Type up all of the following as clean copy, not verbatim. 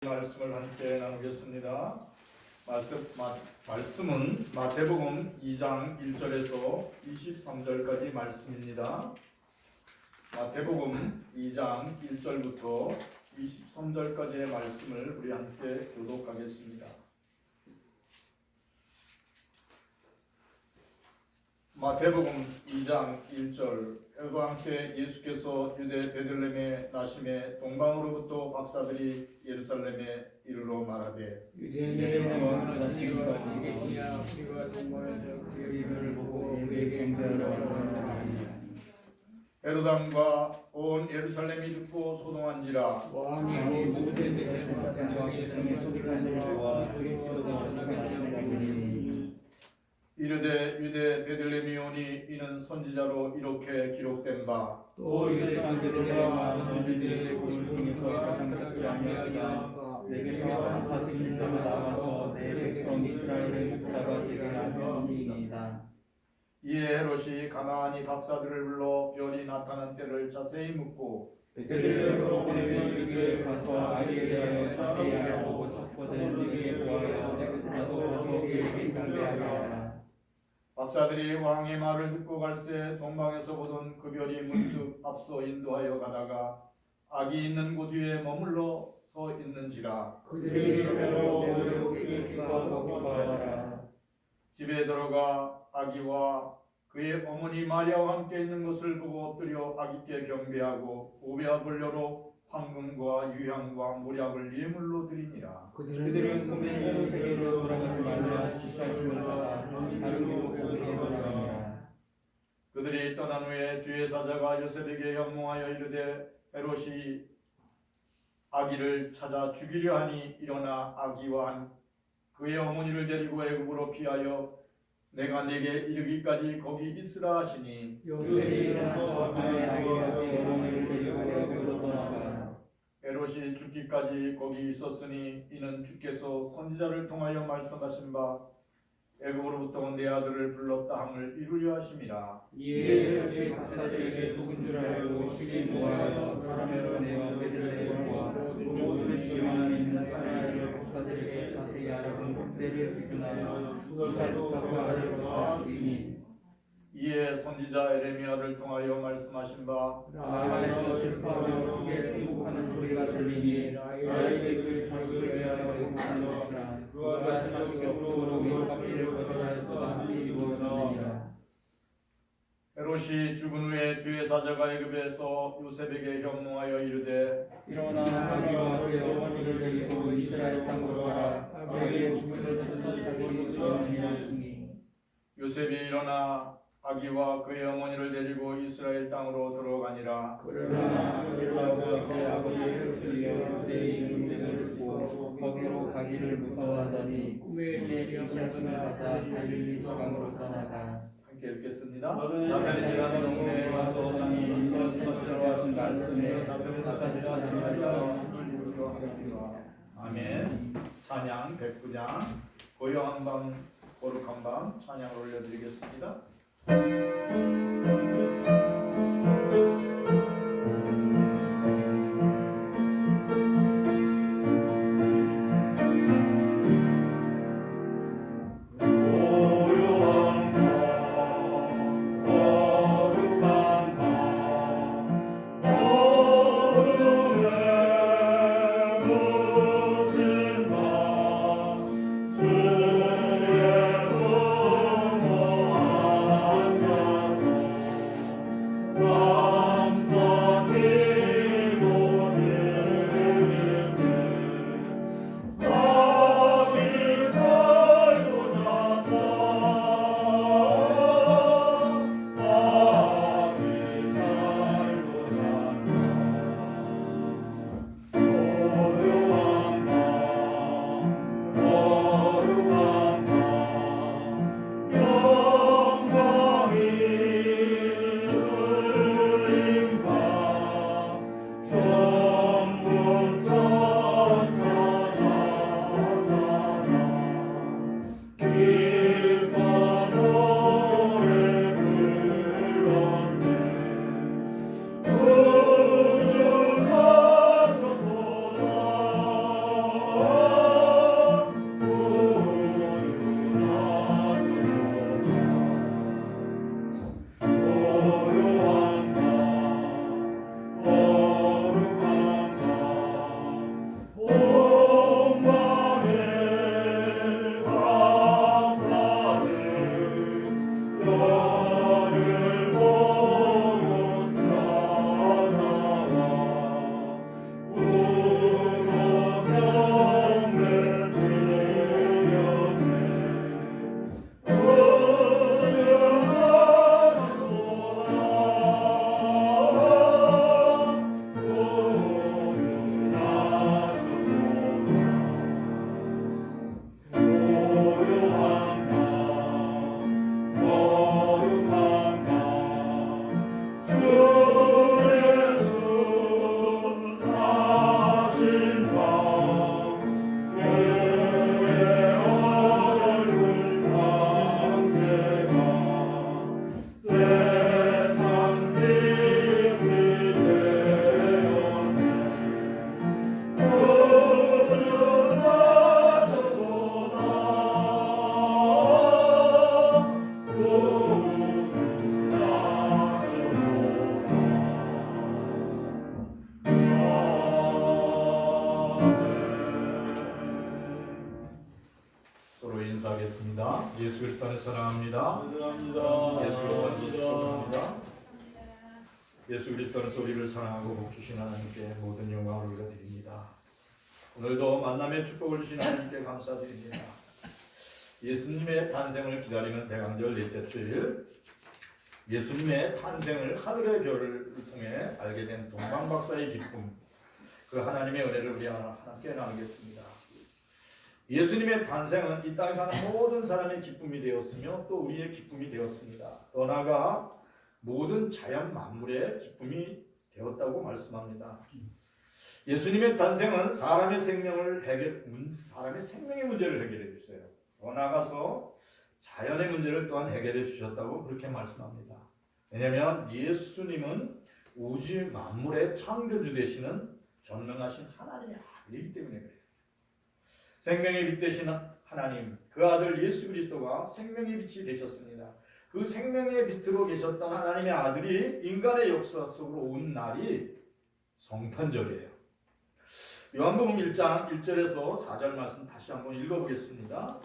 말씀을 함께 나누겠습니다. 말씀은 마태복음 2장 1절에서 23절까지 말씀입니다. 마태복음 2장 1절부터 23절까지의 말씀을 우리 함께 교독하겠습니다. 마태복음 2장 1절. 그와 함께 예수께서 유대 베들레헴에 나심에 동방으로부터 박사들이 예루살렘에 이르러 말하되 유대인의 왕은 어디가 어디 계시냐 우리가 동방에서 그의 이름을 보고 그에게 경배하러 왔느냐. 헤로당과 온 예루살렘이 듣고 소동한지라. 왕이 모든 데서 당장의 성에 소리를 내와 그리스도가 나가시는 이르되 유대 베들레헴이오니 이는 선지자로 이렇게 기록된 바 또 유대 사람들과 많은 유대인의 복을 통해서 가장 작지 아니하리라. 내게서 다스린 자가 나와서 내 백성 이스라엘의 목자가 되게 하시니이다. 이에 헤롯이 가만히 박사들을 불러 별이 나타난 때를 자세히 묻고 베들레헴으로 보내면 그에게 가서 아이에 대하여 자세히 알아보고 찾거든 그에게 보아야 나도 가서 그에게 경배하리라. 박사들이 왕의 말을 듣고 갈새 동방에서 보던 그 별이 문득 앞서 인도하여 가다가 아기 있는 곳 위에 머물러 서 있는지라. 그들이 배로 모두 기뻐하고 바라라. 집에 들어가 아기와 그의 어머니 마리아와 함께 있는 것을 보고 엎드려 아기께 경배하고 우베와 불려로 황금과 유향과 모략을 예물로 드리니라. 그들은 꿈에 이런 세계로 돌아가지 말라 지시하심을 받아 하루로 그에게 돌아가니라. 그들이 떠난 후에 주의 사자가 요셉에게 현몽하여 이르되 헤롯이 아기를 찾아 죽이려 하니 일어나 아기와 그의 어머니를 데리고 애굽으로 피하여 내가 네게 이르기까지 거기 있으라 하시니 요셉이 일어나서 그의 아기와 그의 어머니를 데리고 애굽으로 떠나가 헤롯이 죽기까지 거기 있었으니 이는 주께서 선지자를 통하여 말씀하신 바 애굽으로부터 온 내 아들을 불렀다 함을 이루려 하심이라. 이에 헤롯이 박사들에게 속은 줄 알고 시기 모아서 사람으로 내어 베들레헴과 모든 시간 안에 있는 사람들을 박사들에게 자세히 알아본 때를 기준하여 두 살부터 그 아들부터 죽이니 이에 선지자 에레미야를 통하여 말씀하신 바 라마에서 슬퍼하며 크게 통곡하는 소리가 들리니 나에게 그 자식을 위하여 애국하는 것이라. 그가 자식 곁으로 위협받기를 거절하였다 함이 이루어지느니라. 헤롯이 죽은 후에 주의 사자가 애굽에서 요셉에게 현몽하여 이르되 일어나 아기와 그의 어머니를 데리고 이스라엘 땅으로 가라. 아기의 죽음을 찾는 자들이 있으리라 하시니 요셉이 일어나 아기와 그의 어머니를 데리고 이스라엘 땅으로 들어가니라. 그러나 아기와 그의 아버지 헤롯을 위하여 유대에 있는 데를 듣고 거기로 가기를 무서워하더니 꿈에 지시하심을 받아 갈릴리 지방으로 떠나가 함께 읽겠습니다. 나사렛이라는 동네에 와서 산이 선지자로 하신 말씀에 나사렛 사람들과 하였더라. 아멘. 찬양 109장 고요한 밤 거룩한 밤 찬양을 올려드리겠습니다. 주의 예수 그리스도를 사랑합니다. 감사합니다. 예수 그리스도를 축복합니다. 예수 그리스도는 우리를 사랑하고 복 주신 하나님께 모든 영광을 올려드립니다. 오늘도 만남의 축복을 주신 하나님께 감사드립니다. 예수님의 탄생을 기다리는 대강절 넷째 주일, 예수님의 탄생을 하늘의 별을 통해 알게 된 동방박사의 기쁨, 그 하나님의 은혜를 우리 함께 나누겠습니다. 예수님의 탄생은 이 땅에 사는 모든 사람의 기쁨이 되었으며 또 우리의 기쁨이 되었습니다. 더 나아가 모든 자연 만물의 기쁨이 되었다고 말씀합니다. 예수님의 탄생은 사람의 생명의 문제를 해결해 주세요. 더 나아가서 자연의 문제를 또한 해결해 주셨다고 그렇게 말씀합니다. 왜냐하면 예수님은 우주 만물의 창조주 되시는 전능하신 하나님의 아들이기 때문에 그래요. 생명의 빛 되시는 하나님, 그 아들 예수 그리스도가 생명의 빛이 되셨습니다. 그 생명의 빛으로 계셨던 하나님의 아들이 인간의 역사 속으로 온 날이 성탄절이에요. 요한복음 1장 1절에서 4절 말씀 다시 한번 읽어보겠습니다.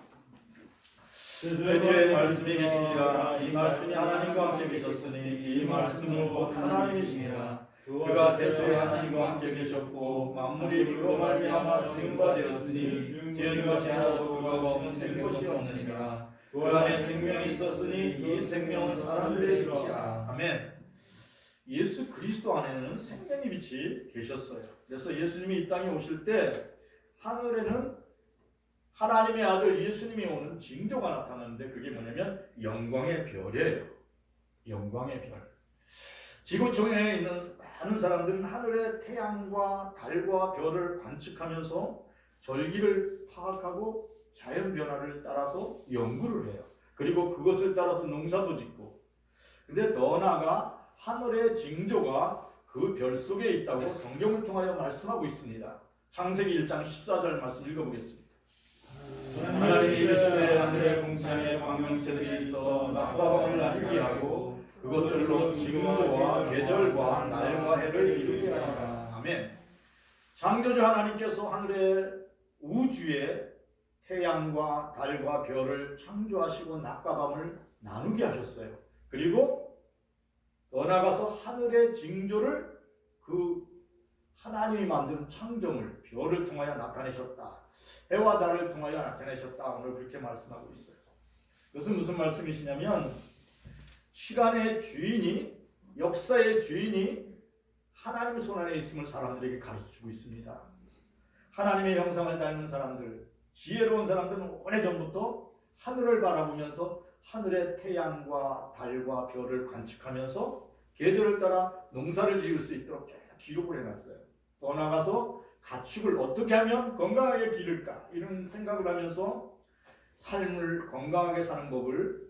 태초에 말씀이 계시니라. 이 말씀이 하나님과 함께 계셨으니 이 말씀은 곧 하나님이시니라. 그가 태초에 하나님과 함께 계셨고 만물이 그로 말미암아 지은 바 되었으니 지은 것이 하나도 그가 없는 된 것이 없느니라. 그 안에 생명이 있었으니 이 생명은 사람들의 빛이라. 아멘. 예수 그리스도 안에는 생명의 빛이 계셨어요. 그래서 예수님이 이 땅에 오실 때 하늘에는 하나님의 아들 예수님이 오는 징조가 나타나는데 그게 뭐냐면 영광의 별이에요. 영광의 별. 지구촌에 있는 많은 사람들은 하늘의 태양과 달과 별을 관측하면서 절기를 파악하고 자연 변화를 따라서 연구를 해요. 그리고 그것을 따라서 농사도 짓고. 근데 더 나아가 하늘의 징조가 그 별 속에 있다고 성경을 통하여 말씀하고 있습니다. 창세기 1장 14절 말씀 읽어보겠습니다. 하나님이 이르시되 하늘의 궁창에 광명체들이 있어 낮과 밤을 나누게 하고 그것들로 징조와 계절과 날과 해를 이루게 하라. 아멘. 창조주 하나님께서 하늘의 우주에 태양과 달과 별을 창조하시고 낮과 밤을 나누게 하셨어요. 그리고 더 나아가서 하늘의 징조를 그 하나님이 만든 창조물 별을 통하여 나타내셨다. 해와 달을 통하여 나타내셨다. 오늘 그렇게 말씀하고 있어요. 그것은 무슨 말씀이시냐면 시간의 주인이, 역사의 주인이 하나님 손 안에 있음을 사람들에게 가르쳐주고 있습니다. 하나님의 형상을 닮은 사람들, 지혜로운 사람들은 오래전부터 하늘을 바라보면서 하늘의 태양과 달과 별을 관측하면서 계절을 따라 농사를 지을 수 있도록 쭉 기록을 해놨어요. 더 나아가서 가축을 어떻게 하면 건강하게 기를까 이런 생각을 하면서 삶을 건강하게 사는 법을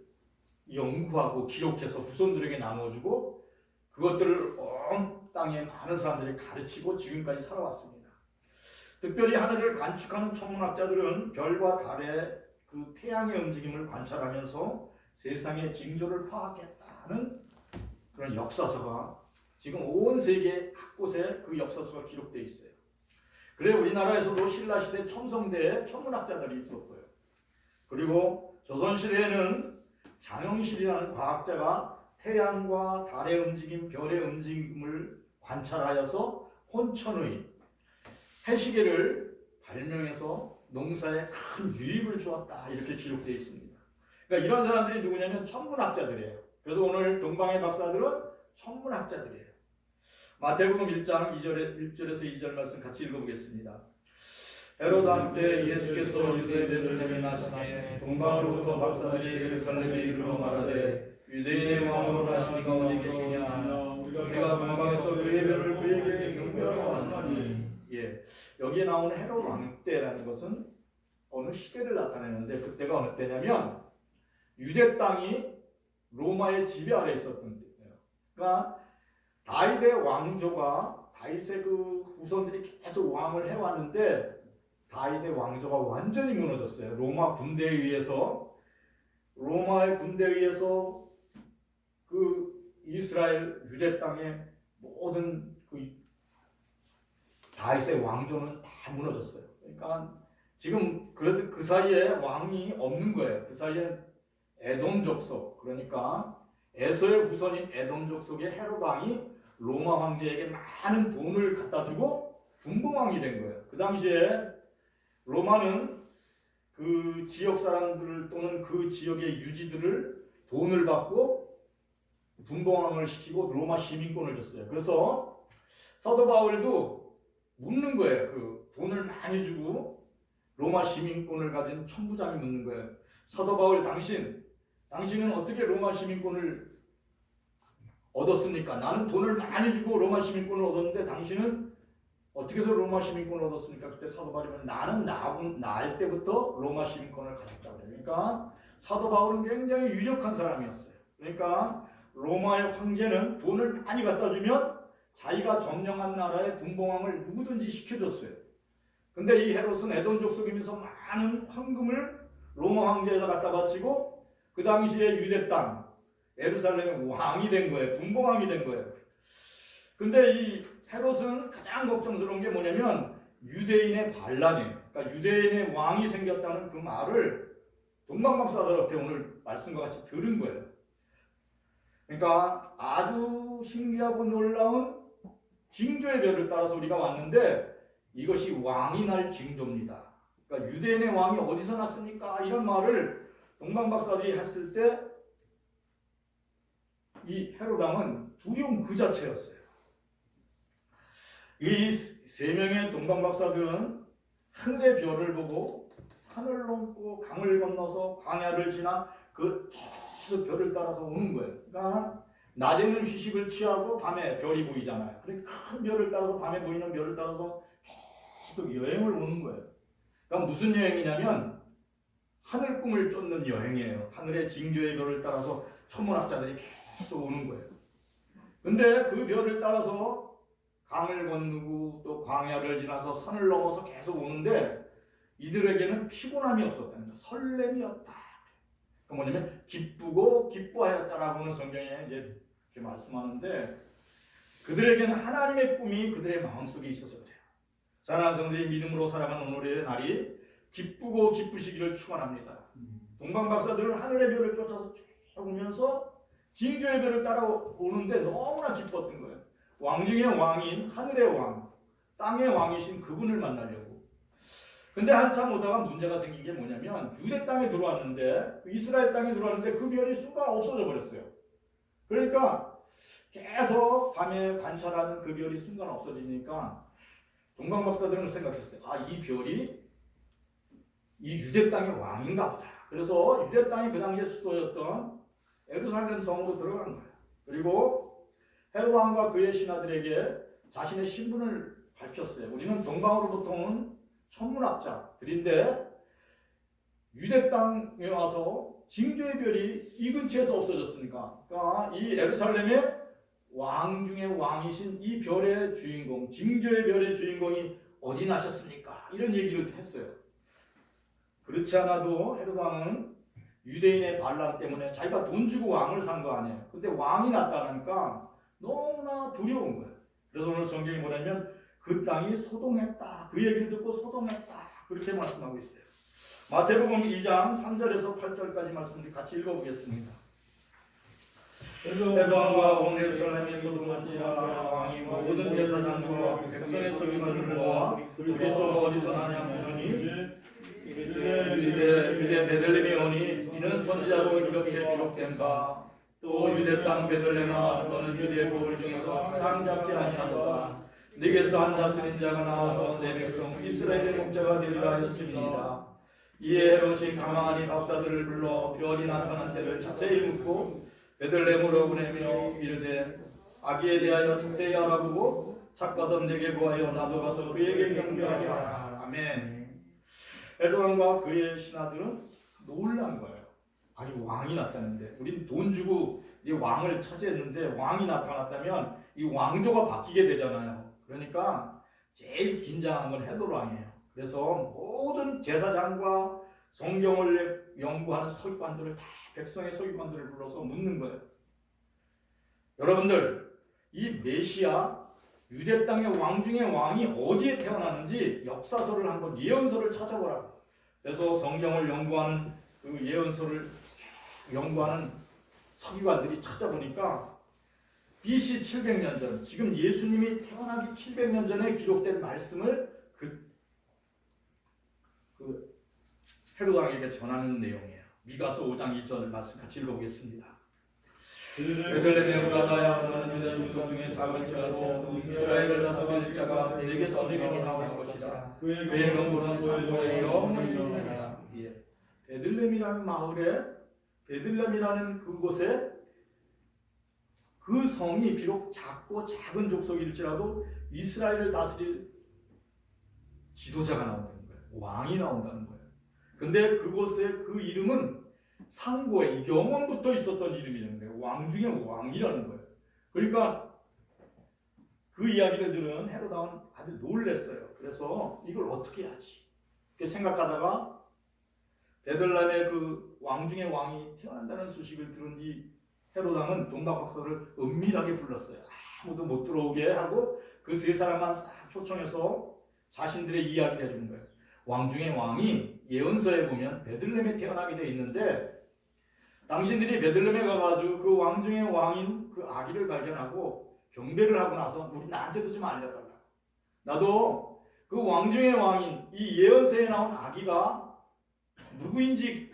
연구하고 기록해서 후손들에게 나눠주고 그것들을 온 땅에 많은 사람들이 가르치고 지금까지 살아왔습니다. 특별히 하늘을 관측하는 천문학자들은 별과 달의 그 태양의 움직임을 관찰하면서 세상의 징조를 파악했다는 그런 역사서가 지금 온 세계 곳곳에 그 역사서가 기록되어 있어요. 그래 우리나라에서도 신라시대 첨성대에 천문학자들이 있었고요. 그리고 조선시대에는 장영실이라는 과학자가 태양과 달의 움직임, 별의 움직임을 관찰하여서 혼천의 해시계를 발명해서 농사에 큰 유익을 주었다 이렇게 기록되어 있습니다. 그러니까 이런 사람들이 누구냐면 천문학자들이에요. 그래서 오늘 동방의 박사들은 천문학자들이에요. 마태복음 1장 1절에서 2절 말씀 같이 읽어보겠습니다. 헤로드 왕 때 예수께서 유대 베들레헴에 나시니 동방으로부터 박사들이 예루살렘에 이르러 말하되 유대인의 왕으로 나시니가 어디 계시냐 우리가 동방에서 그의 별을 그에게 경배하러 왔나니. 여기에 나오는 헤로드 왕 때라는 것은 어느 시대를 나타내는데 그때가 어느 때냐면 유대 땅이 로마의 지배 아래 있었던 때예요. 그러니까 다윗의 왕조가 다윗의 그 후손들이 계속 왕을 해왔는데 다윗의 왕조가 완전히 무너졌어요. 로마의 군대에 의해서 그 이스라엘 유대 땅의 모든 그 다윗의 왕조는 다 무너졌어요. 그러니까 지금 그래도 그 사이에 왕이 없는 거예요. 그 사이에 에돔 족속, 그러니까 에서의 후손인 에돔 족속의 헤롯 왕이 로마 황제에게 많은 돈을 갖다 주고 분봉왕이 된 거예요. 그 당시에 로마는 그 지역 사람들 또는 그 지역의 유지들을 돈을 받고 분봉왕을 시키고 로마 시민권을 줬어요. 그래서 사도 바울도 묻는 거예요. 그 돈을 많이 주고 로마 시민권을 가진 천부장이 묻는 거예요. 사도 바울, 당신은 어떻게 로마 시민권을 얻었습니까? 나는 돈을 많이 주고 로마 시민권을 얻었는데 당신은 어떻게 해서 로마 시민권을 얻었습니까? 그때 사도 바울은 나는 낳을 때부터 로마 시민권을 가졌다고 그래요. 그러니까 사도 바울은 굉장히 유력한 사람이었어요. 그러니까 로마의 황제는 돈을 많이 갖다 주면 자기가 점령한 나라의 분봉왕을 누구든지 시켜줬어요. 근데 이 헤롯은 에돔 족속이면서 많은 황금을 로마 황제에다 갖다 바치고 그 당시에 유대 땅 예루살렘의 왕이 된 거예요. 분봉왕이 된 거예요. 근데 이 헤롯은 가장 걱정스러운 게 뭐냐면 유대인의 반란이에요. 그러니까 유대인의 왕이 생겼다는 그 말을 동방박사들한테 오늘 말씀과 같이 들은 거예요. 그러니까 아주 신기하고 놀라운 징조의 별을 따라서 우리가 왔는데 이것이 왕이 날 징조입니다. 그러니까 유대인의 왕이 어디서 났습니까? 이런 말을 동방박사들이 했을 때 이 헤롯 왕은 두려움 그 자체였어요. 이 세 명의 동방박사들은 하늘의 별을 보고 산을 넘고 강을 건너서 광야를 지나 그 계속 별을 따라서 오는 거예요. 그러니까 낮에는 휴식을 취하고 밤에 별이 보이잖아요. 그러니까 큰 별을 따라서 밤에 보이는 별을 따라서 계속 여행을 오는 거예요. 그러니까 무슨 여행이냐면 하늘 꿈을 쫓는 여행이에요. 하늘의 징조의 별을 따라서 천문학자들이 계속 오는 거예요. 근데 그 별을 따라서 강을 건너고 또 광야를 지나서 산을 넘어서 계속 오는데 이들에게는 피곤함이 없었다는 거예요. 설렘이었다. 그 뭐냐면 기쁘고 기뻐하였다라고는 성경에 이제 이렇게 말씀하는데 그들에게는 하나님의 꿈이 그들의 마음속에 있어서 그래요. 사랑하는 성도들이 믿음으로 살아가는 오늘의 날이 기쁘고 기쁘시기를 축원합니다. 동방박사들은 하늘의 별을 쫓아서 쭉 오면서 징조의 별을 따라오는데 너무나 기뻤던 거예요. 왕 중의 왕인 하늘의 왕, 땅의 왕이신 그분을 만나려고. 근데 한참 오다가 문제가 생긴 게 뭐냐면 유대 땅에 들어왔는데 이스라엘 땅에 들어왔는데 그 별이 순간 없어져 버렸어요. 그러니까 계속 밤에 관찰하는 그 별이 순간 없어지니까 동방박사들은 생각했어요. 아, 이 별이 이 유대 땅의 왕인가 보다. 그래서 유대 땅이 그 당시에 수도였던 예루살렘 성으로 들어간 거예요. 그리고 헤롯 왕과 그의 신하들에게 자신의 신분을 밝혔어요. 우리는 동방으로부터 온 천문학자들인데 유대 땅에 와서 징조의 별이 이 근처에서 없어졌으니까, 그러니까 이 예루살렘의 왕 중의 왕이신 이 별의 주인공, 징조의 별의 주인공이 어디 나셨습니까? 이런 얘기를 했어요. 그렇지 않아도 헤롯 왕은 유대인의 반란 때문에 자기가 돈 주고 왕을 산 거 아니에요. 근데 왕이 나타나니까 너무나 두려운 거예요. 그래서 오늘 성경이 뭐냐면 그 땅이 소동했다. 그 얘기를 듣고 소동했다. 그렇게 말씀하고 있어요. 마태복음 2장 3절에서 8절까지 말씀을 같이 읽어보겠습니다. 헤롯 왕과 온 예루살렘이 소동한지라 왕이 모든 제사장과 백성의 서기관들을 모아 그리스도가 어디서 나냐 묻으니 유대 베들레헴에 오니 이는 선지자로 이렇게 기록된다. 또 유대 땅 베들레헴아 너는 유대 고을 중에서 가장 작지 아니하도다. 네게서 한 다스린 자가 나와서 내 백성 이스라엘의 목자가 되리라 하였습니다. 이에 헤롯이 가만히 박사들을 불러 별이 나타난 때를 자세히 묻고 베들레헴으로 보내며 이르되 아기에 대하여 자세히 알아보고 착가던 내게 구하여 나도 가서 그에게 경배하게 하라. 아멘. 헤롯 왕과 그의 신하들은 놀란 거예요. 아니 왕이 나타났는데 우린 돈 주고 이제 왕을 차지했는데 왕이 나타났다면 이 왕조가 바뀌게 되잖아요. 그러니까 제일 긴장한 건 헤롯 왕이에요. 그래서 모든 제사장과 성경을 연구하는 서기관들을 다 백성의 서기관들을 불러서 묻는 거예요. 여러분들 이 메시아 유대 땅의 왕 중의 왕이 어디에 태어났는지 역사서를 한번 예언서를 찾아보라고. 그래서 성경을 연구하는 그 예언서를 쫙 연구하는 서기관들이 찾아보니까 BC 700년 전, 지금 예수님이 태어나기 700년 전에 기록된 말씀을 그 헤롯 왕에게 전하는 내용이에요. 미가서 5장 2절 말씀 같이 읽어보겠습니다. 베들레헴 가다야 너는 유다 족속 중에 작은 자라도 이스라엘을 다스릴 자가 내게서 내게로 나올 것이라. 그의 근본은 산고에 영원히 있느니라. 베들레헴이라는 마을에, 베들레헴이라는 그곳에 그 성이 비록 작고 작은 족속일지라도 이스라엘을 다스릴 지도자가 나온다는 거예요. 왕이 나온다는 거예요. 근데 그곳의 그 이름은 상고에 영원부터 있었던 이름이라는 거예요. 왕 중에 왕이라는 거예요. 그러니까 그 이야기를 들은 헤롯 왕은 아주 놀랐어요. 그래서 이걸 어떻게 하지? 이렇게 생각하다가 베들레헴의 그 왕 중에 왕이 태어난다는 소식을 들은 이 헤롯 왕은 동방박사를 은밀하게 불렀어요. 아무도 못 들어오게 하고 그 세 사람만 싹 초청해서 자신들의 이야기를 해주는 거예요. 왕 중에 왕이 예언서에 보면 베들레헴에 태어나게 돼 있는데 당신들이 베들레헴에 가가지고 그 왕 중에 왕인 그 아기를 발견하고 경배를 하고 나서 우리 나한테도 좀 알려달라. 나도 그 왕 중에 왕인 이 예언서에 나온 아기가 누구인지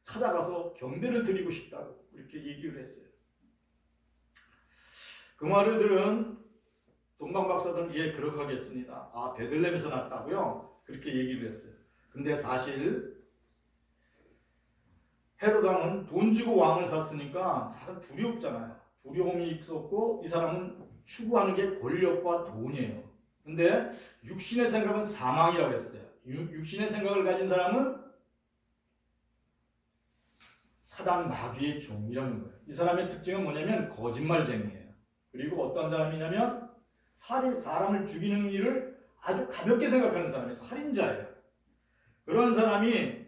찾아가서 경배를 드리고 싶다고 이렇게 얘기를 했어요. 그 말을 들은 동방박사들은 예, 그렇게 하겠습니다. 아, 베들레헴에서 났다고요? 그렇게 얘기를 했어요. 근데 사실 헤롯 왕은 돈 주고 왕을 샀으니까 사람 두렵잖아요. 두려움이 있었고 이 사람은 추구하는 게 권력과 돈이에요. 근데 육신의 생각은 사망이라고 했어요. 육신의 생각을 가진 사람은 사단 마귀의 종이라는 거예요. 이 사람의 특징은 뭐냐면 거짓말쟁이에요. 그리고 어떤 사람이냐면 사람을 죽이는 일을 아주 가볍게 생각하는 사람이 살인자예요. 그런 사람이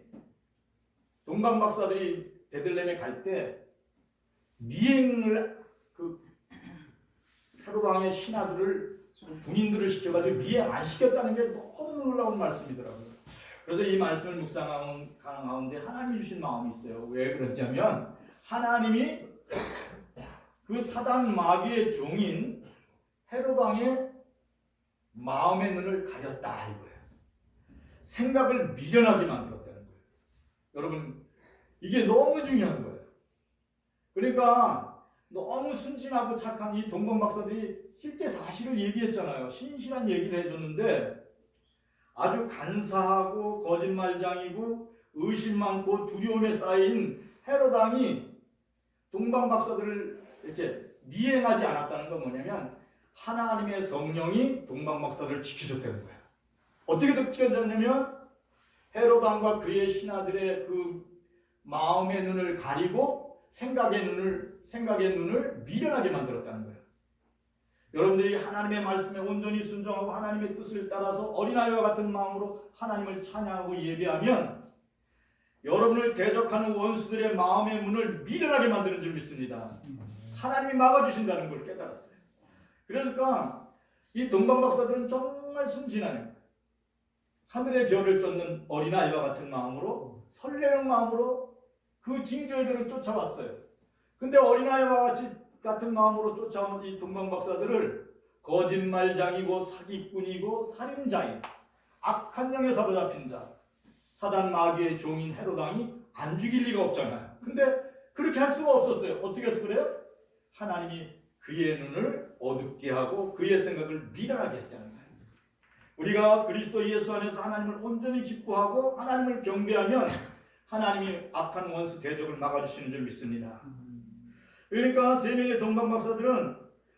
동방박사들이 베들레헴에 갈 때 미행을 헤롯 왕의 신하들을 군인들을 시켜가지고 미행 안 시켰다는 게 너무 놀라운 말씀이더라고요. 그래서 이 말씀을 묵상하는 가운데 하나님이 주신 마음이 있어요. 왜 그러냐면 하나님이 그 사단 마귀의 종인 헤롯 왕의 마음의 눈을 가렸다 이거예요. 생각을 미련하게 만들었다는 거예요. 여러분 이게 너무 중요한 거예요. 그러니까 너무 순진하고 착한 이 동방박사들이 실제 사실을 얘기했잖아요. 신실한 얘기를 해줬는데 아주 간사하고 거짓말장이고 의심 많고 두려움에 쌓인 헤롯 왕이 동방박사들을 이렇게 미행하지 않았다는 건 뭐냐면 하나님의 성령이 동방박사들을 지켜줬다는 거예요. 어떻게 지켜줬냐면 헤롯 왕과 그의 신하들의 그 마음의 눈을 가리고 생각의 눈을 미련하게 만들었다는 거예요. 여러분들이 하나님의 말씀에 온전히 순종하고 하나님의 뜻을 따라서 어린아이와 같은 마음으로 하나님을 찬양하고 예배하면 여러분을 대적하는 원수들의 마음의 문을 미련하게 만드는 줄 믿습니다. 하나님이 막아주신다는 걸 깨달았어요. 그러니까 이 동방박사들은 정말 순진하네요. 하늘의 별을 쫓는 어린아이와 같은 마음으로 설레는 마음으로 그 징조들을 쫓아왔어요. 근데 어린아이와 같은 마음으로 쫓아온 이 동방박사들을 거짓말장이고 사기꾼이고 살인자인 악한 영에 사로잡힌 자 사단 마귀의 종인 헤롯 왕이 안 죽일 리가 없잖아요. 근데 그렇게 할 수가 없었어요. 어떻게 해서 그래요? 하나님이 그의 눈을 어둡게 하고 그의 생각을 미련하게 했다는 거예요. 우리가 그리스도 예수 안에서 하나님을 온전히 기뻐하고 하나님을 경배하면 하나님이 악한 원수 대적을 막아주시는 줄 믿습니다. 그러니까 세 명의 동방박사들은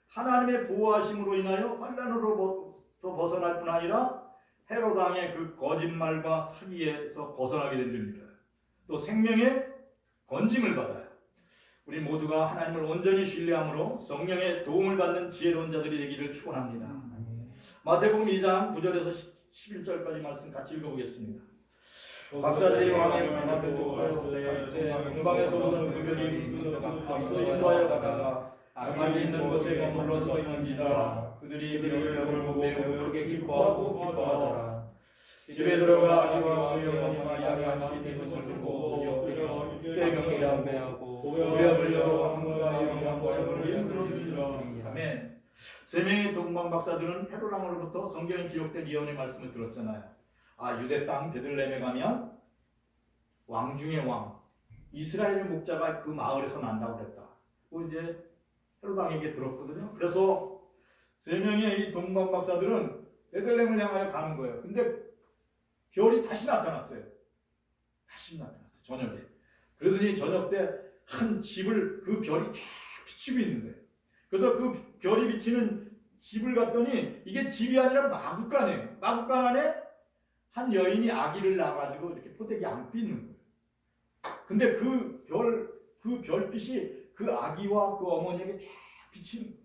하나님의 보호하심으로 인하여 환난으로부터 벗어날 뿐 아니라 헤롯 왕의 그 거짓말과 사기에서 벗어나게 된 줄 믿어요. 또 생명의 건짐을 받아요. 우리 모두가 하나님을 온전히 신뢰함으로 성령의 도움을 받는 지혜로운 자들이 되기를 축원합니다. 마태복음 2장 9절에서 11절까지 말씀 같이 읽어보겠습니다. 박사들이 왕의 말을 듣고 동방에서 오는 그들이 앞서 인도하여 가다가 아기 있는 곳에 머물러 서 있는지라 그들이 그를 보고 매우 크게 기뻐하고 기뻐하더라. 집에 들어가 아기와 그의 어머니 마리아가 함께 있는 것을 보고 엎드려 때 경배하고 고백을 열어 왕과 영광과 영광을 들어주니라. 아멘. 세 명의 동방 박사들은 헤롯 왕으로부터 성경에 기록된 예언의 말씀을 들었잖아요. 아, 유대 땅 베들레헴에 가면 왕 중의 왕 이스라엘의 목자가 그 마을에서 난다고 그랬다. 그 이제 헤롯 왕에게 들었거든요. 그래서 세 명의 이 동방 박사들은 베들레헴을 향하여 가는 거예요. 근데 별이 다시 나타났어요. 다시 나타났어요. 저녁에. 그러더니 저녁 때 한 집을 그 별이 쫙 비치고 있는 거예요. 그래서 그 별이 비치는 집을 갔더니 이게 집이 아니라 마구간이에요. 마구간 안에 한 여인이 아기를 낳아가지고 이렇게 포대기 안고 있는 거예요. 근데 그 별빛이 그 아기와 그 어머니에게 쫙 비치는 거예요.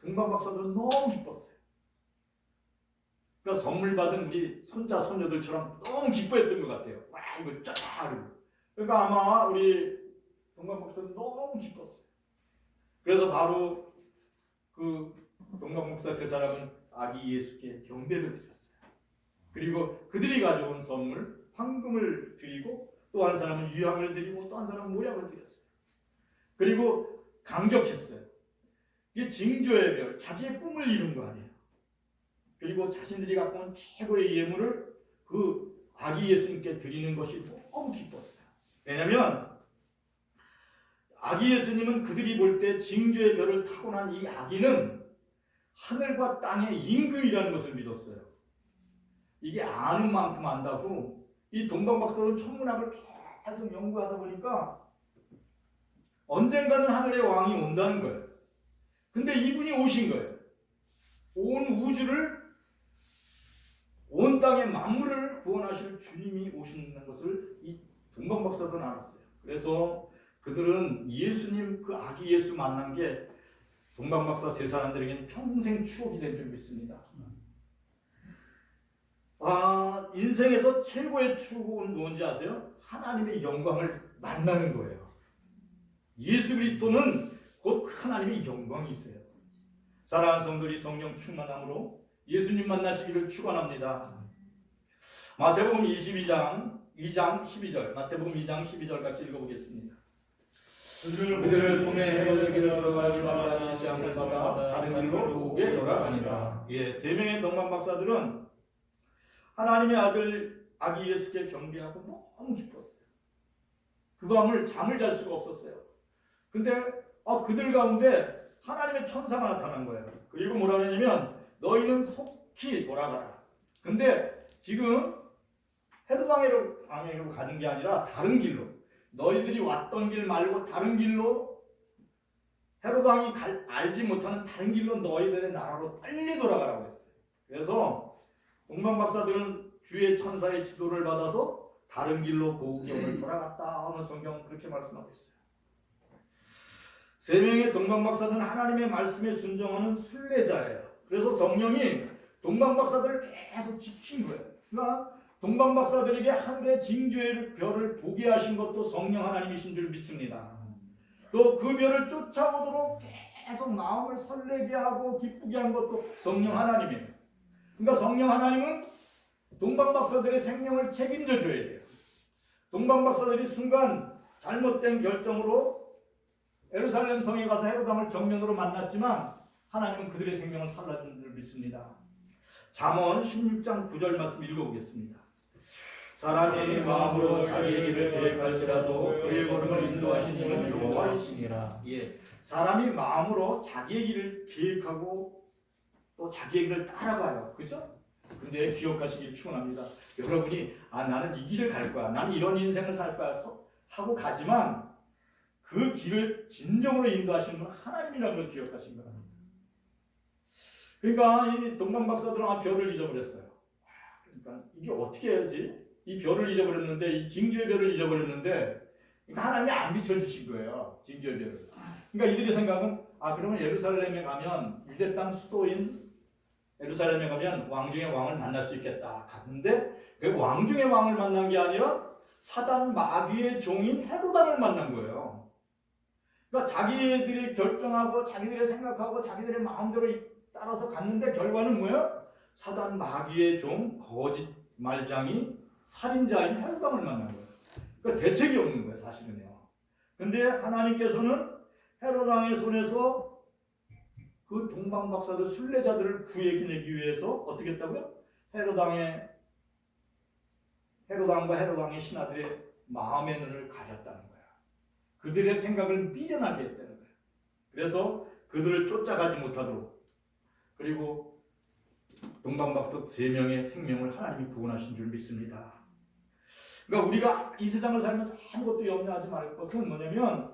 동방 박사들은 너무 기뻤어요. 그러니까 선물 받은 우리 손자 손녀들처럼 너무 기뻐했던 것 같아요. 와, 이거 쫙 하고. 그러니까 아마 우리 동방 박사는 너무 기뻤어요. 그래서 바로 그 동방 박사 세 사람은 아기 예수께 경배를 드렸어요. 그리고 그들이 가져온 선물 황금을 드리고 또 한 사람은 유향을 드리고 또 한 사람은 모약을 드렸어요. 그리고 감격했어요. 이게 징조의 별, 자기의 꿈을 이룬 거 아니에요. 그리고 자신들이 갖고 온 최고의 예물을 그 아기 예수님께 드리는 것이 너무 기뻤어요. 왜냐하면 아기 예수님은 그들이 볼 때 징조의 별을 타고난 이 아기는 하늘과 땅의 임금이라는 것을 믿었어요. 이게 아는 만큼 안다고 이 동방 박사는 천문학을 계속 연구하다 보니까 언젠가는 하늘의 왕이 온다는 거예요. 근데 이분이 오신 거예요. 온 우주를 온 땅의 만물을 구원하실 주님이 오시는 것을 이 동방 박사들은 알았어요. 그래서 그들은 예수님 그 아기 예수 만난 게 동방 박사 세 사람들에게는 평생 추억이 된 줄 믿습니다. 인생에서 최고의 추억은 뭔지 아세요? 하나님의 영광을 만나는 거예요. 예수 그리스도는 곧 하나님의 영광이 있어요. 사랑하는 성도들이 성령 충만함으로 예수님 만나시기를 축원합니다. 마태복음 2장 12절, 마태복음 2장 12절 같이 읽어보겠습니다. 그들을 통해 헤롯의 길을 걸어가기마다 지시함을 받아 다른 길로 오게 돌아가니라. 예, 세 명의 동방 박사들은 하나님의 아들 아기 예수께 경배하고 너무 기뻤어요. 그 밤을 잠을 잘 수가 없었어요. 근데 그들 가운데 하나님의 천사가 나타난 거예요. 그리고 뭐라 하냐면 너희는 속히 돌아가라. 근데 지금 헤롯 왕으로 가는 게 아니라 다른 길로, 너희들이 왔던 길 말고 다른 길로, 헤롯 왕이 알지 못하는 다른 길로 너희들의 나라로 빨리 돌아가라고 했어요. 그래서 동방 박사들은 주의 천사의 지도를 받아서 다른 길로 고국경을 돌아갔다 하는 성경은 그렇게 말씀하고 있어요. 세 명의 동방 박사들은 하나님의 말씀에 순종하는 순례자예요. 그래서 성령이 동방 박사들을 계속 지킨 거예요. 그러니까 동방 박사들에게 하늘의 징조의 별을 보게 하신 것도 성령 하나님이신 줄 믿습니다. 또 그 별을 쫓아오도록 계속 마음을 설레게 하고 기쁘게 한 것도 성령 하나님이에요. 그러니까 성령 하나님은 동방 박사들의 생명을 책임져 줘야 돼요. 동방 박사들이 순간 잘못된 결정으로 예루살렘 성에 가서 헤롯 왕을 정면으로 만났지만 하나님은 그들의 생명을 살려준 줄 믿습니다. 잠언 16장 9절 말씀 읽어보겠습니다. 사람이 마음으로 자기의 길을 계획할지라도 그의 걸음을 인도하신 이는 여호와이시니라. 예, 사람이 마음으로 자기의 길을 계획하고 또 자기의 길을 따라가요. 그죠? 근데 기억하시길 축원합니다. 여러분이 나는 이 길을 갈 거야, 나는 이런 인생을 살 거야 하고 가지만 그 길을 진정으로 인도하시는 건 하나님이라는 걸 기억하신 거랍니다. 그러니까 이 동방 박사들은 별을 잊어버렸어요. 그러니까 이게 어떻게 해야지? 이 별을 잊어버렸는데, 이 징조의 별을 잊어버렸는데, 그러니까 하나님이 안 비춰주신 거예요. 징조의 별을. 그러니까 이들의 생각은 그러면 예루살렘에 가면, 유대 땅 수도인 예루살렘에 가면 왕중의 왕을 만날 수 있겠다. 갔는데 그 왕중의 왕을 만난 게 아니라 사단 마귀의 종인 헤롯 왕을 만난 거예요. 그러니까 자기들이 결정하고 자기들이 생각하고 자기들의 마음대로 따라서 갔는데 결과는 뭐야? 사단 마귀의 종, 거짓 말장이 살인자인 헤롯 왕을 만난 거예요. 그러니까 대책이 없는 거예요, 사실은요. 근데 하나님께서는 헤롯 왕의 손에서 그 동방박사들 순례자들을 구해내기 위해서 어떻게 했다고요? 헤롯 왕과 헤롯 왕의 신하들의 마음의 눈을 가렸다는 거야. 그들의 생각을 미련하게 했다는 거야. 그래서 그들을 쫓아가지 못하도록, 그리고 동방박사 3명의 생명을 하나님이 구원하신 줄 믿습니다. 그러니까 우리가 이 세상을 살면서 아무것도 염려하지 말 것은 뭐냐면,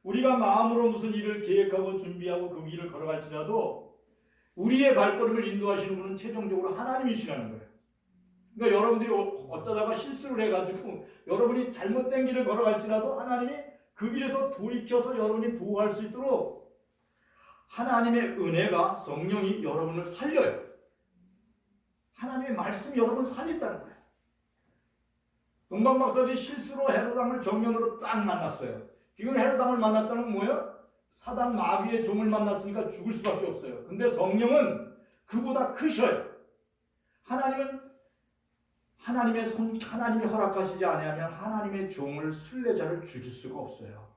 우리가 마음으로 무슨 일을 계획하고 준비하고 그 길을 걸어갈지라도 우리의 발걸음을 인도하시는 분은 최종적으로 하나님이시라는 거예요. 그러니까 여러분들이 어쩌다가 실수를 해가지고 여러분이 잘못된 길을 걸어갈지라도 하나님이 그 길에서 돌이켜서 여러분이 보호할 수 있도록 하나님의 은혜가, 성령이 여러분을 살려요. 하나님의 말씀이 여러분을 살린다는 거예요. 동방박사들이 실수로 헤롯 왕을 정면으로 딱 만났어요. 이건 헤롯 왕을 만났다는 건 뭐예요? 사단 마귀의 종을 만났으니까 죽을 수밖에 없어요. 근데 성령은 그보다 크셔요. 하나님은 하나님이 허락하시지 아니하면 하나님의 종을, 순례자를 죽일 수가 없어요.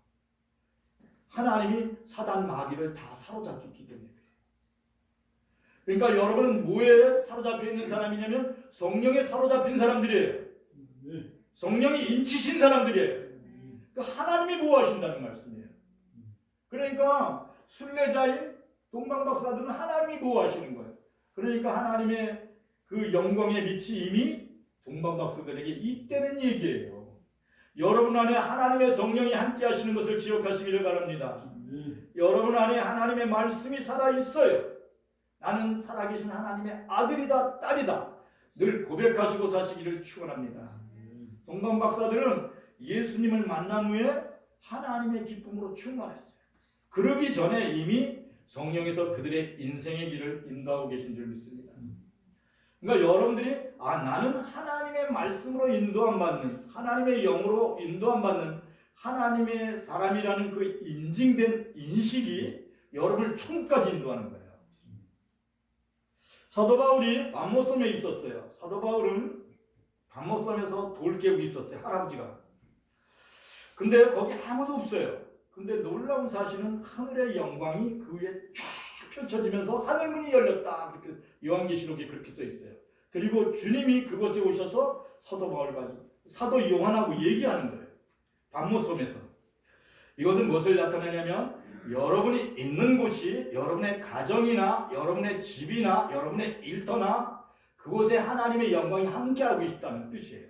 하나님이 사단 마귀를 다 사로잡혔기 때문에. 그러니까 여러분은 뭐에 사로잡혀 있는 사람이냐면 성령에 사로잡힌 사람들이에요. 성령이 인치신 사람들이에요. 그러니까 하나님이 보호하신다는 말씀이에요. 그러니까 순례자인 동방박사들은 하나님이 보호하시는 거예요. 그러니까 하나님의 그 영광의 빛이 이미 동방박사들에게 있다는 얘기예요. 여러분 안에 하나님의 성령이 함께 하시는 것을 기억하시기를 바랍니다. 여러분 안에 하나님의 말씀이 살아있어요. 나는 살아계신 하나님의 아들이다, 딸이다. 늘 고백하시고 사시기를 축원합니다. 동방박사들은 예수님을 만난 후에 하나님의 기쁨으로 충만했어요. 그러기 전에 이미 성령에서 그들의 인생의 길을 인도하고 계신 줄 믿습니다. 그러니까 여러분들이 나는 하나님의 말씀으로 인도함받는, 하나님의 영으로 인도함받는 하나님의 사람이라는 그 인증된 인식이 여러분을 총까지 인도하는 거예요. 사도 바울이 반모섬에 있었어요. 사도 바울은 반모섬에서 돌 깨고 있었어요. 할아버지가. 근데 거기 아무도 없어요. 근데 놀라운 사실은 하늘의 영광이 그 위에 쫙 펼쳐지면서 하늘문이 열렸다. 그렇게 요한계시록에 그렇게 써 있어요. 그리고 주님이 그곳에 오셔서 사도 바울과 사도 요한하고 얘기하는 거예요. 반모섬에서. 이것은 무엇을 나타내냐면 여러분이 있는 곳이 여러분의 가정이나 여러분의 집이나 여러분의 일터나 그곳에 하나님의 영광이 함께하고 있다는 뜻이에요.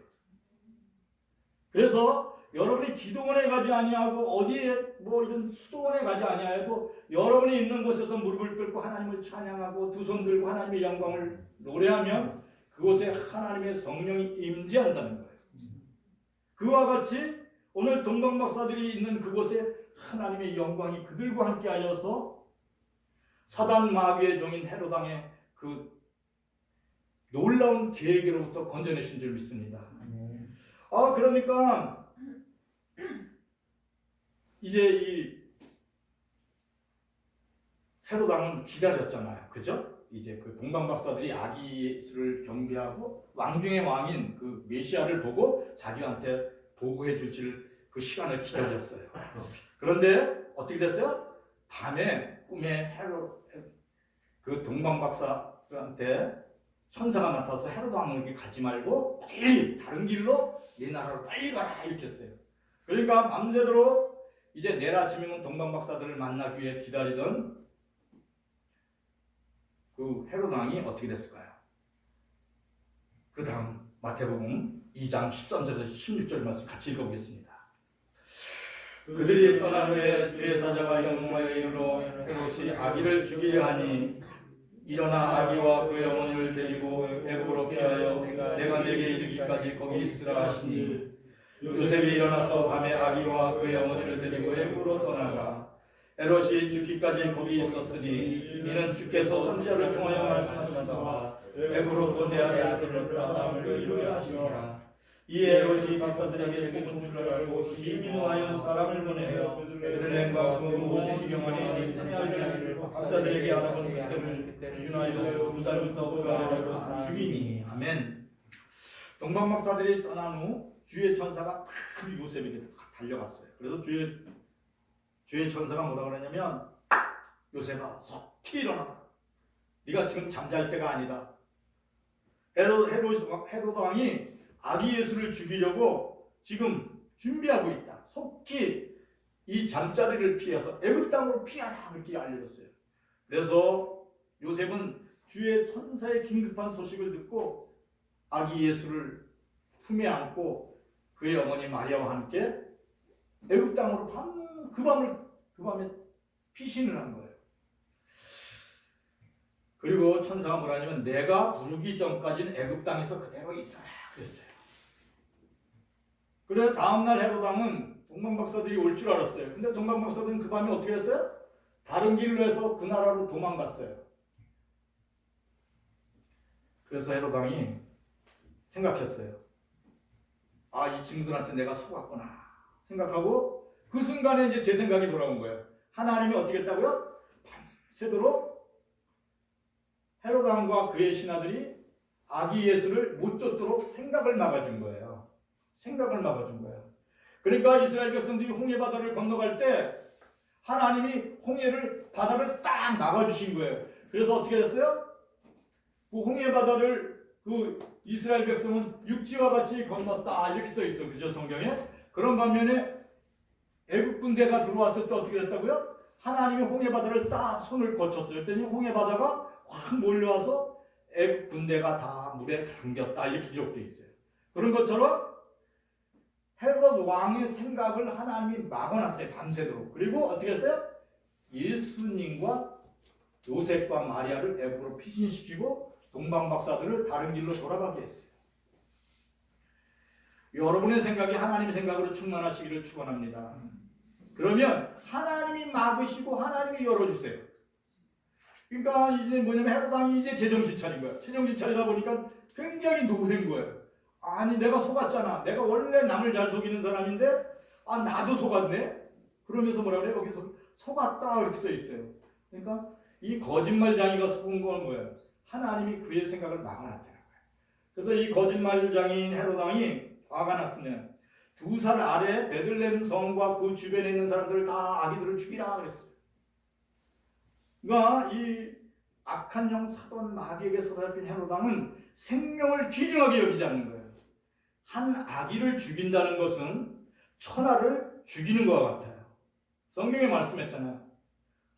그래서 여러분이 기도원에 가지 아니하고 어디에 이런 수도원에 가지 아니하여도 여러분이 있는 곳에서 무릎을 꿇고 하나님을 찬양하고 두 손 들고 하나님의 영광을 노래하면 그곳에 하나님의 성령이 임재한다는 거예요. 그와 같이 오늘 동방박사들이 있는 그곳에 하나님의 영광이 그들과 함께하여서 사단 마귀의 종인 헤롯 왕의 그 놀라운 계획으로부터 건져내신 줄 믿습니다. 그러니까 이제 이 헤롯 왕은 기다렸잖아요. 그죠? 이제 그 동방박사들이 아기 예수를 경배하고 왕 중의 왕인 그 메시아를 보고 자기한테 보호해 줄지를 그 시간을 기다렸어요. 그런데 어떻게 됐어요? 밤에 꿈에 헤롯 그 동방박사들한테 천사가 나타나서 헤롯 왕에게 가지 말고 빨리 다른 길로 내 나라로 빨리 가라 이렇게 했어요. 그러니까 밤새도록 이제 내일 아침이면 동방박사들을 만나기 위해 기다리던 그 헤롯 왕이 어떻게 됐을까요? 그 다음 마태복음 2장 13절에서 16절 말씀 같이 읽어보겠습니다. 그들이 떠난 후에 주의 사자가 영광의 이름으로 헤롯이 아기를 죽이려 하니 일어나 아기와 그의 어머니를 데리고 애굽으로 피하여 내가 내게 이르기까지 거기 있으라 하시니 요셉이 일어나서 밤에 아기와 그의 어머니를 데리고 애굽으로 떠나가 헤롯이 죽기까지 거기 있었으니 이는 주께서 선지자를 통하여 말씀하신 바와 애굽으로 보내야 들었다 마음을 이루게 하시니라. 이에 헤롯이 박사들에게 속은 줄 알고 심히 노하여 사람을 보내어 베들레헴과 그 모든 시경원이 사내아이를 박사들에게 알아본 그때를 기준하여 2살부터 그 아이를 다 죽이니. 아멘. 동방박사들이 떠난 후 주의 천사가 그 요셉에게 달려갔어요. 그래서 주의 천사가 뭐라고 그러냐면 요셉아 속히 일어나라. 네가 지금 잠잘 때가 아니다. 헤롯 왕이 아기 예수를 죽이려고 지금 준비하고 있다. 속히 이 잠자리를 피해서 애굽 땅으로 피하라 그렇게 알려줬어요. 그래서 요셉은 주의 천사의 긴급한 소식을 듣고 아기 예수를 품에 안고 그의 어머니 마리아와 함께 애굽 땅으로 그 밤에 피신을 한 거예요. 그리고 천사가 뭐라냐면 내가 부르기 전까지는 애굽 땅에서 그대로 있어라 그랬어요. 그래 다음날 헤롯 왕은 동방박사들이 올 줄 알았어요. 근데 동방박사들은 그 밤에 어떻게 했어요? 다른 길로 해서 그 나라로 도망갔어요. 그래서 헤롯 왕이 생각했어요. 아, 이 친구들한테 내가 속았구나 생각하고 그 순간에 이제 제 생각이 돌아온 거예요. 하나님이 어떻게 했다고요? 밤새도록 헤롯 왕과 그의 신하들이 아기 예수를 못 쫓도록 생각을 막아준 거예요. 생각을 막아준 거예요. 그러니까 이스라엘 백성들이 홍해 바다를 건너갈 때 하나님이 바다를 딱 막아주신 거예요. 그래서 어떻게 됐어요? 그 홍해 바다를 그 이스라엘 백성은 육지와 같이 건넜다 이렇게 써 있어요. 그죠 성경에? 그런 반면에 애굽 군대가 들어왔을 때 어떻게 됐다고요? 하나님이 홍해 바다를 딱 손을 거쳤어요. 그랬더니 홍해 바다가 확 몰려와서 애굽 군대가 다 물에 잠겼다 이렇게 기록되어 있어요. 그런 것처럼 헤롯 왕의 생각을 하나님이 막아놨어요. 밤새도록. 그리고 어떻게 했어요? 예수님과 요셉과 마리아를 애굽으로 피신시키고 동방박사들을 다른 길로 돌아가게 했어요. 여러분의 생각이 하나님의 생각으로 충만하시기를 축원합니다. 그러면 하나님이 막으시고 하나님이 열어주세요. 그러니까 이제 뭐냐면 헤롯 왕이 이제 제정신 차린 거야. 제정신 차리다 보니까 굉장히 노는 거예요. 아니 내가 속았잖아. 내가 원래 남을 잘 속이는 사람인데 나도 속았네. 그러면서 뭐라 그래? 여기서 속았다 이렇게 써 있어요. 그러니까 이 거짓말장이가 속은 건 뭐예요? 하나님이 그의 생각을 막아놨다는 거예요. 그래서 이 거짓말장인 헤롯 왕이 화가 났으면 2살 아래 베들레헴 성과 그 주변에 있는 사람들을 다 아기들을 죽이라 그랬어요. 그러니까 이 악한 영 사돈 마귀에게 사로잡힌 헤롯 왕은 생명을 귀중하게 여기지 않는 거예요. 한 아기를 죽인다는 것은 천하를 죽이는 것과 같아요. 성경에 말씀했잖아요.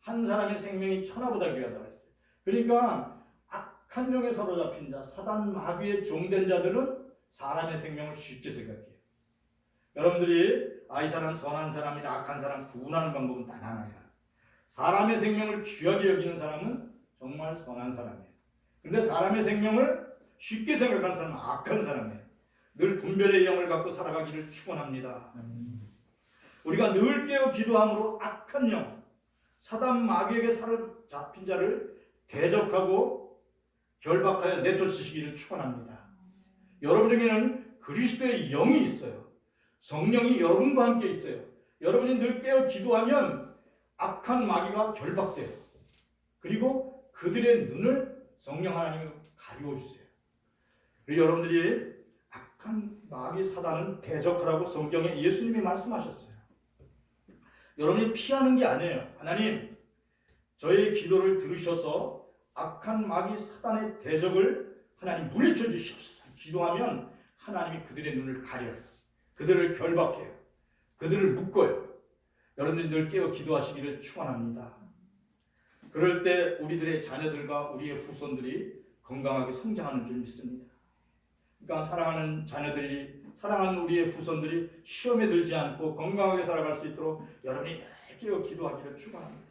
한 사람의 생명이 천하보다 귀하다고 했어요. 그러니까 악한 영에 사로잡힌 자, 사단 마귀의 종된 자들은 사람의 생명을 쉽게 생각해요. 여러분들이 이 사람 선한 사람이다 악한 사람 구분하는 방법은 단 하나야. 사람의 생명을 귀하게 여기는 사람은 정말 선한 사람이에요. 근데 사람의 생명을 쉽게 생각하는 사람은 악한 사람이에요. 늘 분별의 영을 갖고 살아가기를 축원합니다. 우리가 늘 깨어 기도함으로 악한 영, 사단 마귀에게 사로잡힌 자를 대적하고 결박하여 내쫓으시기를 축원합니다. 여러분에게는 그리스도의 영이 있어요. 성령이 여러분과 함께 있어요. 여러분이 늘 깨어 기도하면 악한 마귀가 결박돼요. 그리고 그들의 눈을 성령 하나님이 가리워주세요. 그리고 여러분들이 악한 마귀 사단은 대적하라고 성경에 예수님이 말씀하셨어요. 여러분이 피하는 게 아니에요. 하나님, 저의 기도를 들으셔서 악한 마귀 사단의 대적을 하나님 물리쳐 주시옵소서. 기도하면 하나님이 그들의 눈을 가려요. 그들을 결박해요. 그들을 묶어요. 여러분들이 늘 깨어 기도하시기를 축원합니다. 그럴 때 우리들의 자녀들과 우리의 후손들이 건강하게 성장하는 줄 믿습니다. 그러니까 사랑하는 자녀들이, 사랑하는 우리의 후손들이 시험에 들지 않고 건강하게 살아갈 수 있도록 여러분이 늘 깨어 기도하기를 축원합니다.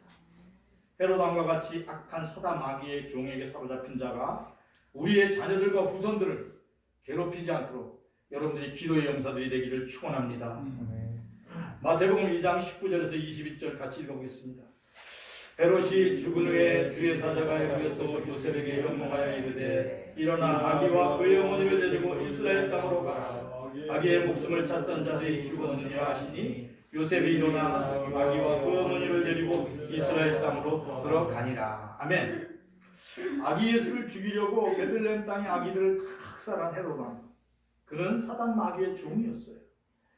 헤롯 왕과 같이 악한 사단 마귀의 종에게 사로잡힌 자가 우리의 자녀들과 후손들을 괴롭히지 않도록 여러분들이 기도의 용사들이 되기를 축원합니다. 마태복음 2장 19절에서 21절 같이 읽어보겠습니다. 헤롯이 죽은 후에 주의 사자가 여기서 요셉에게 현몽하여 이르되 일어나 아기와 그의 어머니를 데리고 이스라엘 땅으로 가라. 아기의 목숨을 찾던 자들이 죽었느니라 하시니 요셉이 일어나 아기와 그 어머니를 데리고 이스라엘 땅으로 들어가니라. 아멘. 아기 예수를 죽이려고 베들레헴 땅의 아기들을 다 학살한 헤롯 왕. 그는 사단 마귀의 종이었어요.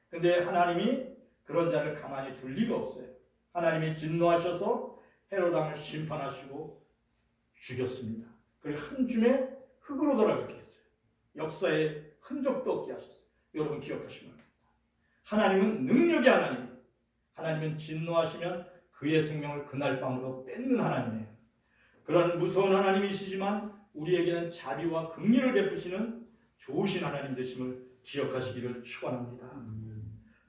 근데 하나님이 그런 자를 가만히 둘 리가 없어요. 하나님이 진노하셔서 헤롯 왕을 심판하시고 죽였습니다. 그리고 한 줌에 흙으로 돌아가게 했어요. 역사에 흔적도 없게 하셨어요. 여러분 기억하시면 합니다. 하나님은 능력의 하나님, 하나님은 진노하시면 그의 생명을 그날 밤으로 뺏는 하나님이에요. 그런 무서운 하나님이시지만 우리에게는 자비와 긍휼을 베푸시는 좋으신 하나님 되심을 기억하시기를 축원합니다.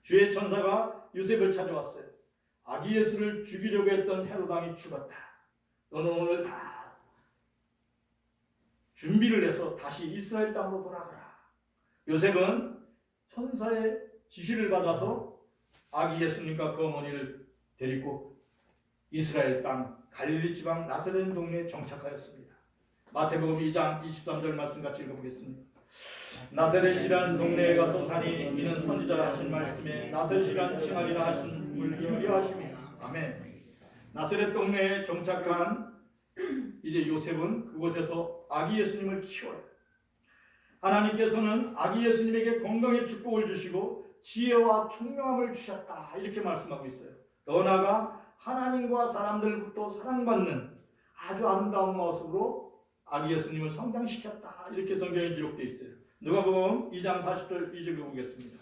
주의 천사가 요셉을 찾아왔어요. 아기 예수를 죽이려고 했던 헤롯 왕이 죽었다. 너는 오늘 다 준비를 해서 다시 이스라엘 땅으로 돌아가라. 요셉은 천사의 지시를 받아서 아기 예수님과 그 어머니를 데리고 이스라엘 땅 갈릴리 지방 나사렛 동네에 정착하였습니다. 마태복음 2장 23절 말씀 같이 읽어보겠습니다. 나사렛이라는 동네에 가서 사니 이는 선지자가 하신 말씀에 나사렛이라는 칭하리라 하신 을 이루려 하심이라. 아멘. 나사렛 동네에 정착한 이제 요셉은 그곳에서 아기 예수님을 키워요. 하나님께서는 아기 예수님에게 건강의 축복을 주시고 지혜와 총명함을 주셨다 이렇게 말씀하고 있어요. 더 나아가 하나님과 사람들부터 사랑받는 아주 아름다운 모습으로 아기 예수님을 성장시켰다 이렇게 성경에 기록되어 있어요. 누가복음 2장 40절 2절 보겠습니다.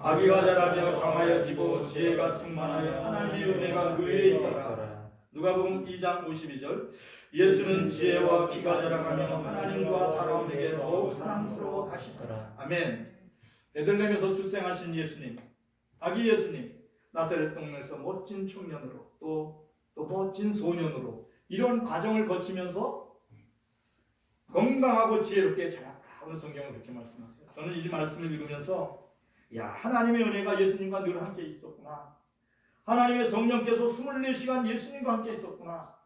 아기가 자라며 강하여지고 지혜가 충만하여 하나님의 은혜가 그 위에 있더라. 누가복음 2장 52절 예수는 지혜와 키가 자라가며 하나님과 사람에게 더욱 사랑스러워 가시더라. 아멘. 베들레헴에서 출생하신 예수님, 아기 예수님, 나사렛 동네에서 멋진 청년으로 또 멋진 소년으로 이런 과정을 거치면서 건강하고 지혜롭게 자랐다. 오늘 성경은 그렇게 말씀하세요. 저는 이 말씀을 읽으면서 야, 하나님의 은혜가 예수님과 늘 함께 있었구나. 하나님의 성령께서 24시간 예수님과 함께 있었구나.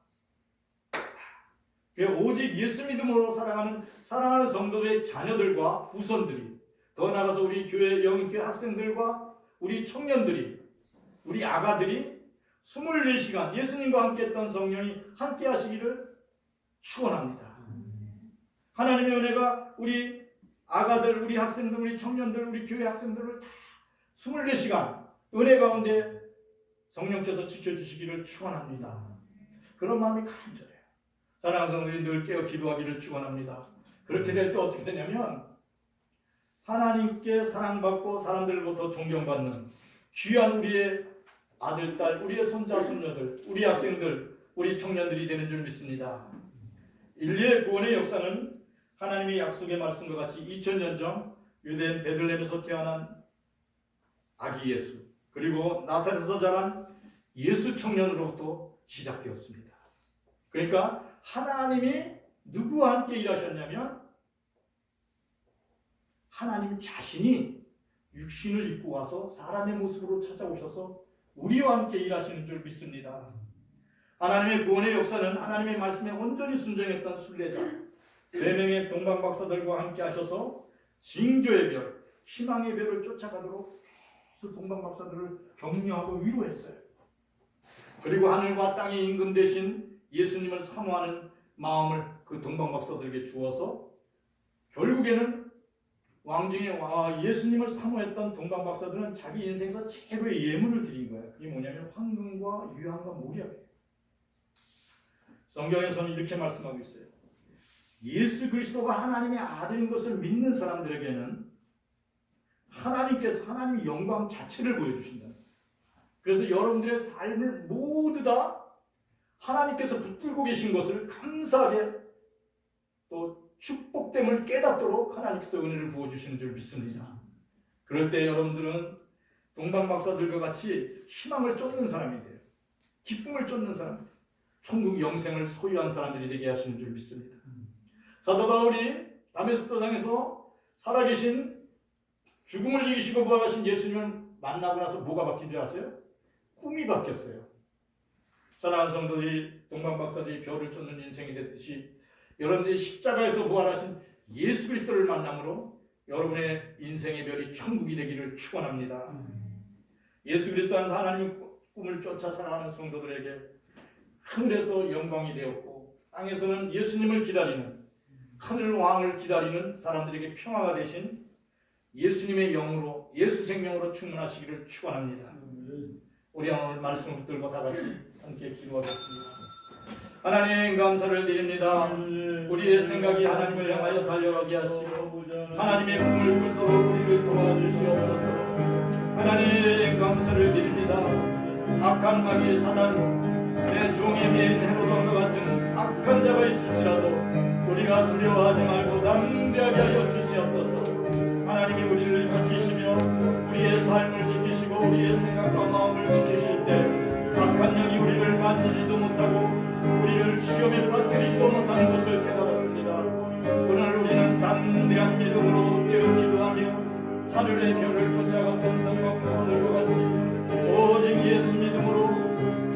오직 예수 믿음으로 사랑하는 성도들의 자녀들과 후손들이, 더 나아가서 우리 교회 영인교회 학생들과 우리 청년들이, 우리 아가들이 24시간 예수님과 함께 했던 성령이 함께 하시기를 축원합니다. 하나님의 은혜가 우리 아가들, 우리 학생들, 우리 청년들, 우리 교회 학생들을 다 24시간 은혜 가운데 성령께서 지켜주시기를 축원합니다. 그런 마음이 간절해요. 사랑하는 성도들이 늘 깨어 기도하기를 축원합니다. 그렇게 될 때 어떻게 되냐면 하나님께 사랑받고 사람들로부터 존경받는 귀한 우리의 아들, 딸, 우리의 손자, 손녀들, 우리 학생들, 우리 청년들이 되는 줄 믿습니다. 인류의 구원의 역사는 하나님의 약속의 말씀과 같이 2000년 전 유대인 베들레헴에서 태어난 아기 예수, 그리고 나사렛에서 자란 예수 청년으로부터 시작되었습니다. 그러니까 하나님이 누구와 함께 일하셨냐면 하나님 자신이 육신을 입고 와서 사람의 모습으로 찾아오셔서 우리와 함께 일하시는 줄 믿습니다. 하나님의 구원의 역사는 하나님의 말씀에 온전히 순종했던 순례자 3명의 동방박사들과 함께 하셔서 징조의 별, 희망의 별을 쫓아가도록 계속 동방박사들을 격려하고 위로했어요. 그리고 하늘과 땅의 임금 대신 예수님을 사모하는 마음을 그 동방박사들에게 주어서 결국에는 왕중의 예수님을 사모했던 동방박사들은 자기 인생에서 최고의 예물을 드린 거예요. 그게 뭐냐면 황금과 유향과 모략이에요. 성경에서는 이렇게 말씀하고 있어요. 예수 그리스도가 하나님의 아들인 것을 믿는 사람들에게는 하나님께서 하나님의 영광 자체를 보여주신다. 그래서 여러분들의 삶을 모두 다 하나님께서 붙들고 계신 것을 감사하게 또 축복됨을 깨닫도록 하나님께서 은혜를 부어주시는 줄 믿습니다. 그럴 때 여러분들은 동방박사들과 같이 희망을 쫓는 사람이 돼요. 기쁨을 쫓는 사람, 천국 영생을 소유한 사람들이 되게 하시는 줄 믿습니다. 사도 바울이 다메섹도 당에서 살아계신 죽음을 이기시고 부활하신 예수님을 만나고 나서 뭐가 바뀐 줄 아세요? 꿈이 바뀌었어요. 사랑하는 성도들이 동방박사들이 별을 쫓는 인생이 됐듯이 여러분들이 십자가에서 부활하신 예수 그리스도를 만남으로 여러분의 인생의 별이 천국이 되기를 축원합니다. 예수 그리스도 안에서 하나님 꿈을 쫓아 살아가는 성도들에게 하늘에서 영광이 되었고 땅에서는 예수님을 기다리는 하늘 왕을 기다리는 사람들에게 평화가 되신 예수님의 영으로 예수 생명으로 충만하시기를 축원합니다. 우리 오늘 말씀을 붙들고 다 같이 함께 기도하겠습니다. 하나님 감사를 드립니다. 우리의 생각이 하나님을 향하여 달려가게 하시고 하나님의 꿈을 꿀도록 우리를 도와주시옵소서. 하나님 감사를 드립니다. 악한 마귀 사단 내 종의 메인 헤로돈과 같은 악한 자가 있을지라도 우리가 두려워하지 말고 담대하게 하여 주시옵소서. 하나님이 우리를 지키시며 우리의 삶을 지키시고 우리의 생각과 마음을 지키실 때 악한 영이 우리를 만지지도 못하고 우리를 시험에 빠뜨리지도 못하는 것을 깨달았습니다. 오늘 우리는 담대한 믿음으로 깨어 기도하며 하늘의 별을 쫓아갔던 동방목사들과 같이 오직 예수 믿음으로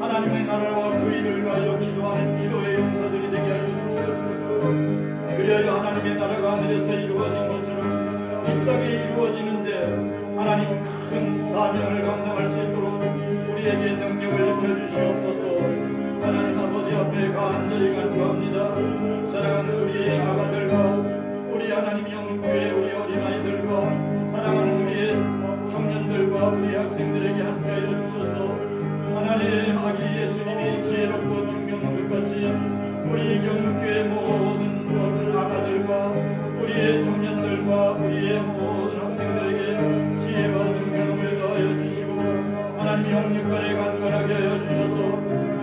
하나님의 나라와 그 일을 위하여 기도하는 기도의 용사들이 되게 하여 주시옵소서. 그리하여 하나님의 나라가 하늘에서 이루어진 것처럼 이 땅에 이루어지는데 하나님 큰 사명을 감당할 수 있도록 우리에게 능력을 입혀주시옵소서. 하나님 아버지 앞에 간절히 간구합니다. 사랑하는 우리 아가들과 우리 하나님 영교회 우리 어린아이들과 사랑하는 우리의 청년들과 우리 학생들에게 함께하여 주셔서 하나님 아기 예수님이 지혜롭고 충격한 것 같이 우리 영교회 모든 아가들과 우리의 청년들과 우리의 모든 학생들에게 지혜와 충격을 더하여 주시고 하나님 영육간에 강건하게 하여 주셔서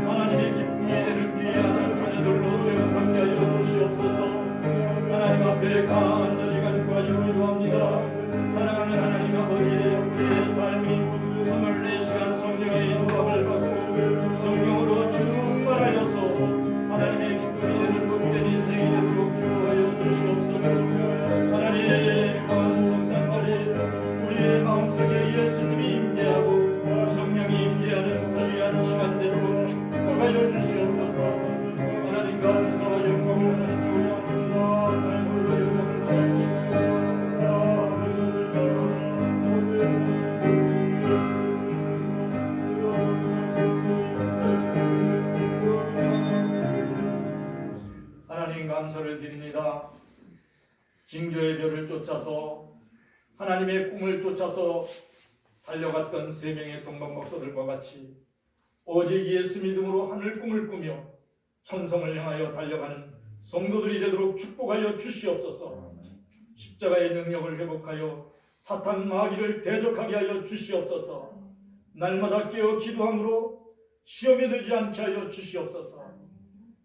하나님의 기쁨이 되는 귀한 자녀들로 세움받게 하여 주시옵소서. 하나님 앞에 간절히 간구하여 기도합니다. 사랑하는 하나님 아버지 우리의 삶이 24시간 성령의 인도함을 받고 성령으로 충만하여서 하나님의 기쁨이 되는 복된 인생이 되도록 주하여 주시옵소서. 하나님 성탄절에 우리의 마음속에 예수님이 임재하고 성령이 임재하는 귀한 시간 되도록 축복하여 주시옵소서. 하나님 감사와 영광을 드리옵나이다. 하나님 감사를 드립니다. 징조의 별을 쫓아서 하나님의 꿈을 쫓아서 달려갔던 세 명의 동방목사들과 같이 오직 예수 믿음으로 하늘 꿈을 꾸며 천성을 향하여 달려가는 성도들이 되도록 축복하여 주시옵소서. 십자가의 능력을 회복하여 사탄 마귀를 대적하게 하여 주시옵소서. 날마다 깨어 기도함으로 시험에 들지 않게 하여 주시옵소서.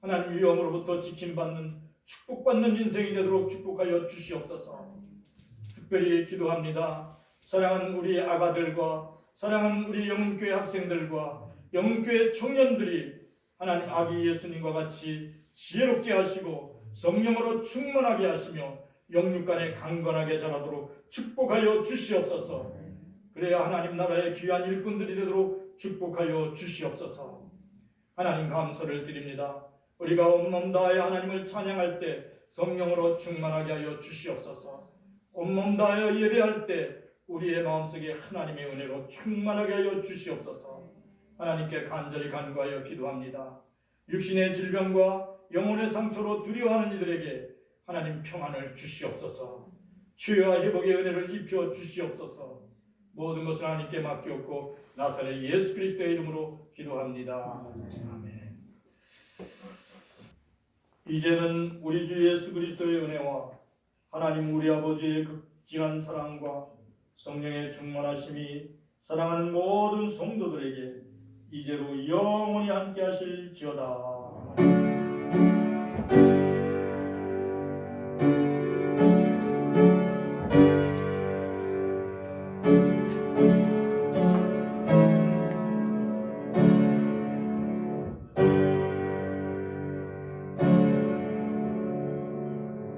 하나님 위험으로부터 지킴받는 축복받는 인생이 되도록 축복하여 주시옵소서. 특별히 기도합니다. 사랑하는 우리 아가들과 사랑하는 우리 영문교회 학생들과 영문교회 청년들이 하나님 아기 예수님과 같이 지혜롭게 하시고 성령으로 충만하게 하시며 영육간에 강건하게 자라도록 축복하여 주시옵소서. 그래야 하나님 나라의 귀한 일꾼들이 되도록 축복하여 주시옵소서. 하나님 감사를 드립니다. 우리가 온몸 다하여 하나님을 찬양할 때 성령으로 충만하게 하여 주시옵소서. 온몸 다하여 예배할 때 우리의 마음속에 하나님의 은혜로 충만하게 하여 주시옵소서. 하나님께 간절히 간구하여 기도합니다. 육신의 질병과 영혼의 상처로 두려워하는 이들에게 하나님 평안을 주시옵소서. 치유와 회복의 은혜를 입혀 주시옵소서. 모든 것을 하나님께 맡기옵고 나사렛 예수 그리스도의 이름으로 기도합니다. 아멘. 이제는 우리 주 예수 그리스도의 은혜와 하나님 우리 아버지의 극진한 사랑과 성령의 충만하심이 사랑하는 모든 성도들에게 이제로 영원히 함께 하실지어다.